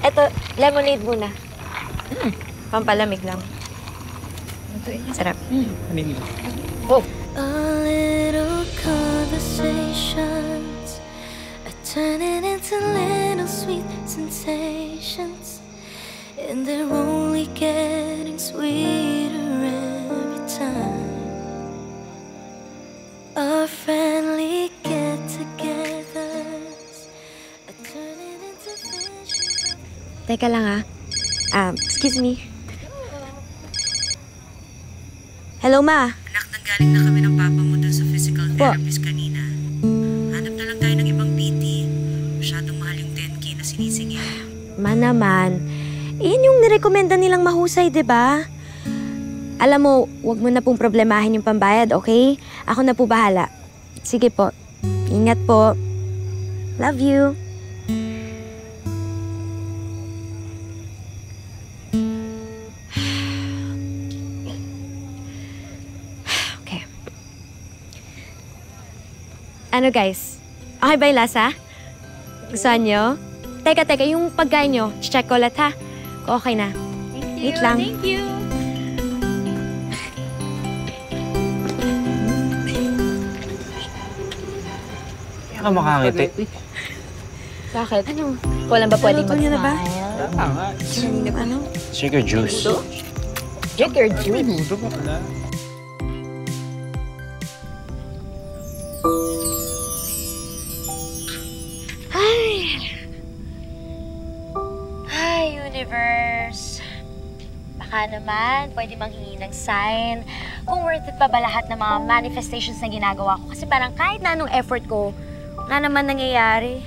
Eto, lemonade muna. Pampalamig lang. Sarap. Ano yun? Oh! A little conversations are turning into little sweet sensations, and they're only getting sweeter every time. Our friendly get-togethers are turning into visions. Teka lang excuse me. Hello, Ma. Anak, nanggaling na kami ng papa mo dun sa physical therapist kanina. Hanap na lang tayo ng ibang PT. Masyadong mahal yung 10K na sinisingil. Ma naman, yun yung nirekomenda nilang mahusay, diba? Alam mo, wag mo na pong problemahin yung pambayad, okay? Ako na po bahala. Sige po. Ingat po. Love you. Okay. Ano guys? Okay ba yung lasa? Gusto nyo? Teka, yung pagkain nyo, check ko ulit ha. Okay na. Wait lang. Thank you. Kaya ka makangiti. Bakit? Ano? Walang ba pwedeng mag-smile? na ba? Shake your juice. Drink your juice. Hi, universe. Baka naman, pwede manghingi ng sign kung worth it pa ba lahat ng mga manifestations na ginagawa ko. Kasi parang kahit na anong effort ko, wala naman nangyayari.